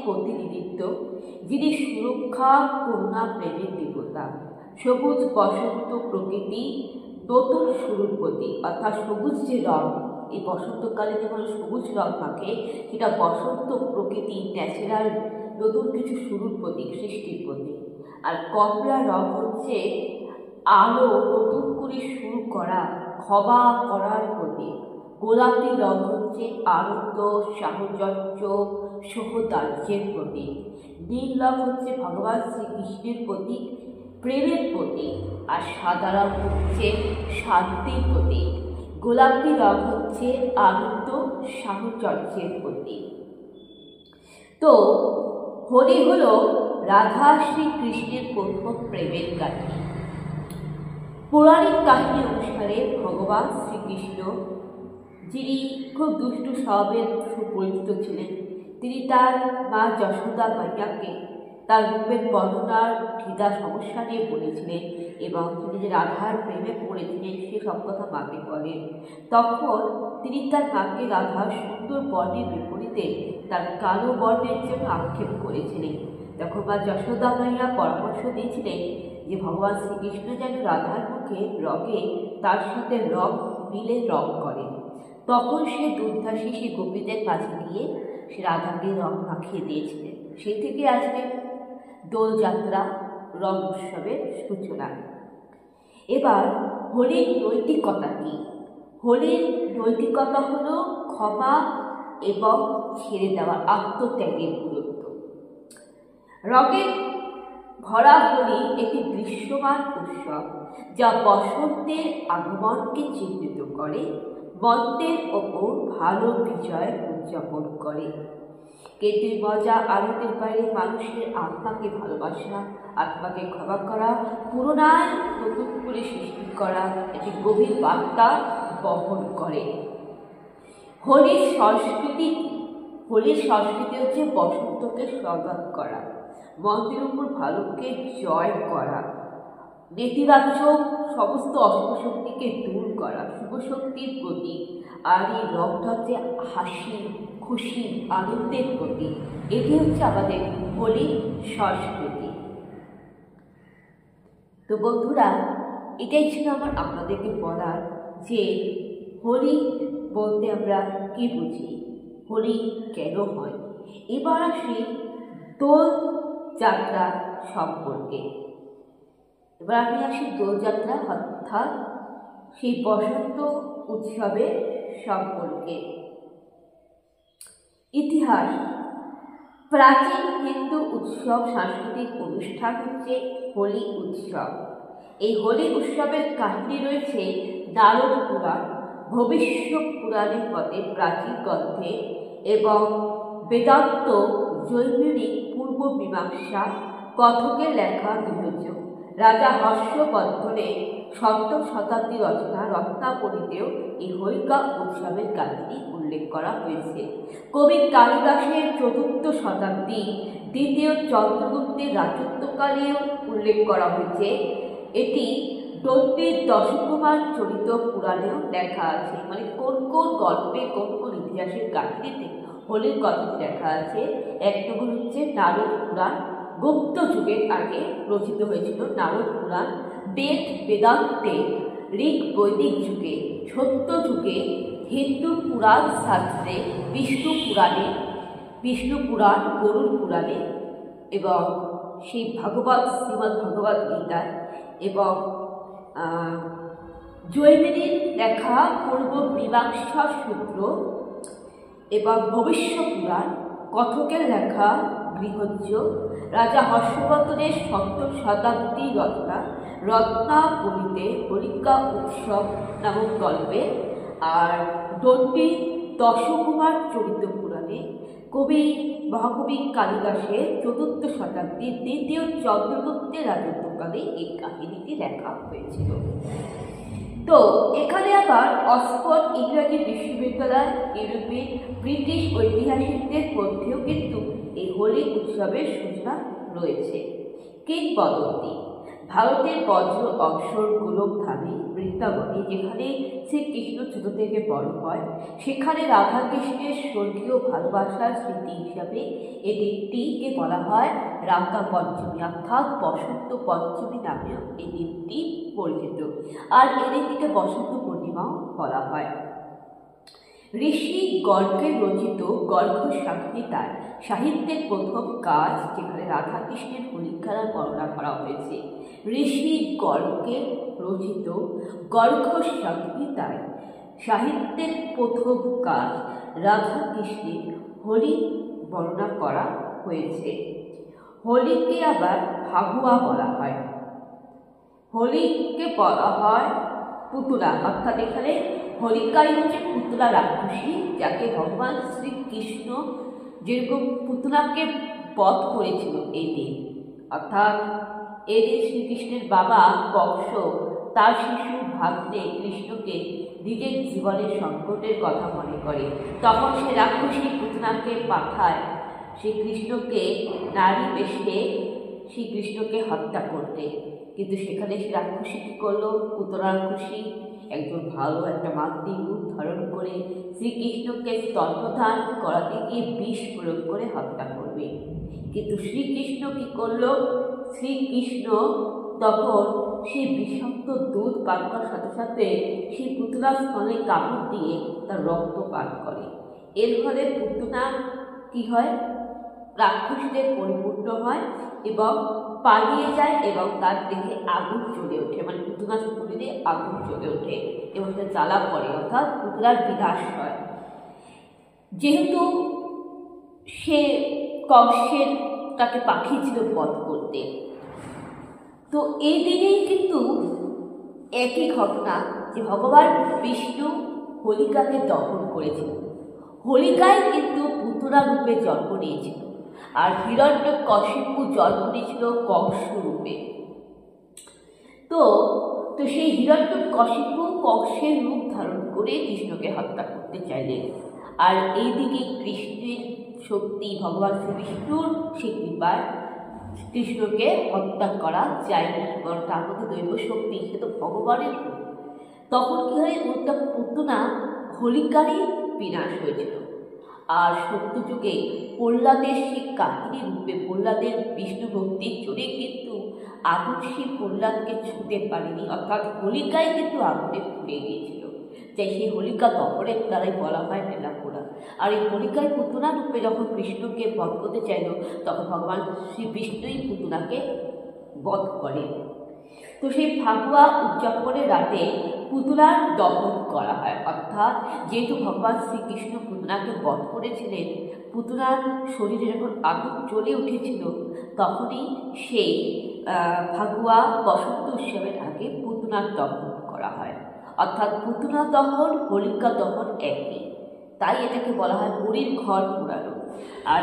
প্রতিনিধিত্ব, যিনি সুরক্ষা, করুণা, প্রেমের দেবতা। সবুজ বসন্ত প্রকৃতি নতুন শুরুর প্রতীক, অর্থাৎ সবুজ যে রং, এই বসন্তকালে যেমন সবুজ রং থাকে, সেটা বসন্ত প্রকৃতি, ন্যাচারাল নতুন কিছু শুরুর প্রতীক, সৃষ্টির প্রতীক। আর কমলা রং হচ্ছে আলো নতুন করে শুরু করা, ক্ষমা করার প্রতীক। গোলাপি রং হচ্ছে আনন্দ, সাহচর্য, সহদার্যের প্রতীক। নীল রং হচ্ছে ভগবান শ্রীকৃষ্ণের প্রতীক, প্রেমের প্রতীক। আর সাদা রং হচ্ছে শান্তির প্রতীক। গোলাপি রং হচ্ছে আনন্দ, সাহচর্যের প্রতীক। তো হোলি হলো রাধা শ্রীকৃষ্ণের প্রথম প্রেমের কাহিনী। পৌরাণিক কাহিনী অনুসারে ভগবান শ্রীকৃষ্ণ, যিনি খুব দুষ্টু স্বভাবের সুপরিচিত ছিলেন, তিনি তার মা যশোদা মাইয়াকে তার রূপের বর্ণনার ঢিদা সমস্যা নিয়ে বলেছিলেন এবং তিনি যে রাধার প্রেমে পড়েছিলেন সে সব কথা মাকে বলেন। তখন তিনি তার মাকে রাধার সুন্দর বর্ণের বিপরীতে তার কালো বর্ণের জন্য আক্ষেপ করেছিলেন। তখন মা যশোদা মাইয়া পরামর্শ দিয়েছিলেন যে ভগবান শ্রীকৃষ্ণ যেন রাধার মুখে রঙে তার সাথে রং মিলে রং করে। তখন সে দুর্ধাসী সে গোপীদের কাছে গিয়ে সে রাধাকে রং মাখিয়ে দিয়েছিলেন। সেই থেকে আজকে দোলযাত্রা, রং উৎসবের সূচনা। এবার হোলির নৈতিকতা কী? হোলির নৈতিকতা হলো ক্ষমা এবং ছেড়ে দেওয়া, আত্মত্যাগের গুরুত্ব। রঙের ভরা হোলি একটি দৃশ্যমান উৎসব যা বসন্তের আগমনকে চিহ্নিত করে, মন্দের ওপর ভালো বিজয় উদযাপন করে। কিন্তু মজা আনন্দের বাইরে মানুষের আত্মাকে ভালোবাসা, আত্মাকে ক্ষমা করা, পুনরায় নতুন করে সৃষ্টি করা একটি গভীর বার্তা বহন করে। হোলির সংস্কৃতি, হোলির সংস্কৃতি হচ্ছে বসন্তকে স্বাগত করা, মন্দের উপর ভালোকে জয় করা, নেতিবাচক সমস্ত অশুভ শক্তিকে দূর করা, শুভ শক্তির প্রতীক। আর এই রংটা হচ্ছে হাসি, খুশি, আনন্দের প্রতীক। এটি হচ্ছে আমাদের হোলির সংস্কৃতি। তো বন্ধুরা, এটাই ছিল আমার আপনাদেরকে বলার যে হোলি বলতে আমরা কি বুঝি, হোলি কেন হয়। এবার আসি দোল যাত্রা সম্পর্কে। এবার আমি আসি দোলযাত্রা অর্থাৎ সেই বসন্ত উৎসবের সম্পর্কে। ইতিহাস। প্রাচীন হিন্দু উৎসব সাংস্কৃতিক অনুষ্ঠান হচ্ছে হোলি উৎসব। এই হোলি উৎসবের কাহিনী রয়েছে নারদ পুরাণ, ভবিষ্য পুরাণের মতে প্রাচীন গ্রন্থে এবং বেদান্ত, জৈমিনিক পূর্ব মীমাংসা, কথকে লেখা গৃহজ। রাজা হর্ষবর্ধনের 7ম শতাব্দী রচনা রত্নাবলীতেও এই হোলিকা উৎসবের কাহিনী উল্লেখ করা হয়েছে। কবি কালিদাসের 4র্থ শতাব্দী দ্বিতীয় চন্দ্রগুপ্তের রাজত্বকালেও উল্লেখ করা হয়েছে। এটি দন্তের দশকুমার চরিত পুরাণেও লেখা আছে। মানে কোন কোন গল্পে, কোন কোন ইতিহাসের কাহিনীতে হোলির কথাটি লেখা আছে। এক নম্বর হচ্ছে নারদ পুরাণ, গুপ্ত যুগের আগে রচিত হয়েছিল নারদ পুরাণ। বেদ বেদান্তে, ঋগ বৈদিক যুগে, সত্য যুগে, হিন্দু পুরাণ শাস্ত্রে, বিষ্ণু পুরাণ, গরুড় পুরাণে এবং সেই শ্রীমদ্ ভগবদ গীতা এবং জৈমিনীর লেখা পূর্ব মীমাংসা সূত্র এবং ভবিষ্য পুরাণ, কথকের লেখা গৃহজ, রাজা হর্ষবর্ধনের 7ম শতাব্দী রচনা রত্নাবলীতে হোলিকা উৎসব নামক গল্পে, আর দন্তের দশকুমার চরিত পুরাণে কবি মহাকবি কালিদাসের 4র্থ শতাব্দীর দ্বিতীয় চন্দ্রগুপ্তের রাজত্বকালে এই কাহিনীটি লেখা হয়েছিল। তো এখানে আবার অক্সফোর্ড ইংরাজি বিশ্ববিদ্যালয়, ইউরোপের ব্রিটিশ ঐতিহাসিকদের মধ্যেও কিন্তু এই হোলি উৎসবের সূচনা রয়েছে। কিংবদন্তি। ভারতের বজ্র অবসর গোলকধামে বৃন্দাবনে, যেখানে শ্রীকৃষ্ণ ছোট থেকে বড় হয়, সেখানে রাধাকৃষ্ণের স্বর্গীয় ভালোবাসার স্মৃতি হিসাবে এই দিনটিকে বলা হয় রাধা পঞ্চমী, অর্থাৎ বসন্ত পঞ্চমী নামেও এই দিনটি পরিচিত। আর এই দিনটিকে বসন্ত পূর্ণিমাও বলা হয়। ঋষি গর্গের রচিত গর্গ সংহিতায় সাহিত্যের প্রথম কাজ, যেখানে রাধাকৃষ্ণের হোলিকার বর্ণনা করা হয়েছে। ঋষি গর্গের রচিত গর্গ সংহিতায় সাহিত্যের প্রথম কাজ রাধাকৃষ্ণের হোলি বর্ণনা করা হয়েছে। হোলিকে আবার ফাগুয়া বলা হয়। হোলিকে বলা হয় পুতুলা, অর্থাৎ এখানে হোলিকাই হচ্ছে পুতুলা রাক্ষসী, যাকে ভগবান শ্রীকৃষ্ণ যেরকম পুতুলাকে বধ করেছিল এই দিন, অর্থাৎ এই দিন শ্রীকৃষ্ণের বাবা কংস তার শিশু ভাগ্নে কৃষ্ণকে নিজের জীবনের সংকটের কথা মনে করে। তখন সে রাক্ষসী পুতুলাকে পাঠায় শ্রীকৃষ্ণকে নারী বেশে শ্রীকৃষ্ণকে হত্যা করতে। কিন্তু সেখানে সে রাক্ষসী কী করলো? পুতুলা রাক্ষসী একজন ভালো একটা মাতৃ রূপ ধারণ করে শ্রীকৃষ্ণকে স্তন্যদান করাতে গিয়ে বিষ প্রয়োগ করে হত্যা করবে। কিন্তু শ্রীকৃষ্ণ কী করলো? শ্রীকৃষ্ণ তখন সেই বিষাক্ত দুধ পান করার সাথে সাথে সেই পুতুলার স্তনে কামড় দিয়ে তার রক্ত পান করে। এর ফলে পুতুলা কী হয়? রাক্ষসীদের পরিপূর্ণ হয় এবং পালিয়ে যায় এবং তার দেহে আগুন জ্বলে ওঠে, মানে পুতুলার শরীরে আগুন জ্বলে ওঠে এবং সে জ্বালা পড়ে, অর্থাৎ পুতুলার বিনাশ হয়। যেহেতু সে কংসের তাকে পাঠিয়েছিল বধ করতে, তো এই দিনেই কিন্তু একই ঘটনা যে ভগবান বিষ্ণু হোলিকাকে দহন করেছিল। হোলিকায় কিন্তু পুতুলা রূপে জন্ম নিয়েছিল, আর হিরণ্যকশিপু জন্ম নিয়েছিল কংস রূপে। তো সেই হিরণ্যকশিপু কংসের রূপ ধারণ করে কৃষ্ণকে হত্যা করতে চাইলেন। আর এইদিকে কৃষ্ণের শক্তি, ভগবান শ্রীবিষ্ণুর সেই কৃপায় কৃষ্ণকে হত্যা করা যায়নি, কারণ তার মধ্যে দৈব শক্তি, সে তো ভগবানের রূপ। তখন কী হয়? ওটা পুতুনা হোলিকারই বিনাশ হয়েছিল। আর সত্যযুগে প্রহ্লাদের সেই কাহিনী রূপে প্রহ্লাদের বিষ্ণু ভক্তির জোরে কিন্তু আগুন সেই প্রহ্লাদকে ছুঁতে পারেনি, অর্থাৎ হোলিকায় কিন্তু আগুনে পুড়ে গিয়েছিল। তাই সেই হোলিকা দহনের দ্বারাই বলা হয় মেলা পোড়া। আর এই হোলিকায় পুতুলা রূপে যখন কৃষ্ণকে বধ করতে চাইল, তখন ভগবান শ্রী বিষ্ণুই পুতুলাকে বধ করে। তো সেই ফাগুয়া উদযাপনের রাতে পুতুলার দহন করা হয়, অর্থাৎ যেহেতু ভগবান শ্রীকৃষ্ণ পুতুলাকে বধ করেছিলেন, পুতুলার শরীরে যখন আগুন জ্বলে উঠেছিল, তখনই সেই ফাগুয়া বসন্ত উৎসবের আগে পুতুলার দহন করা হয়। অর্থাৎ পুতুলা দহন হোলিকা দহন একই, তাই এটাকে বলা হয় বুড়ির ঘর পোড়ানো। আর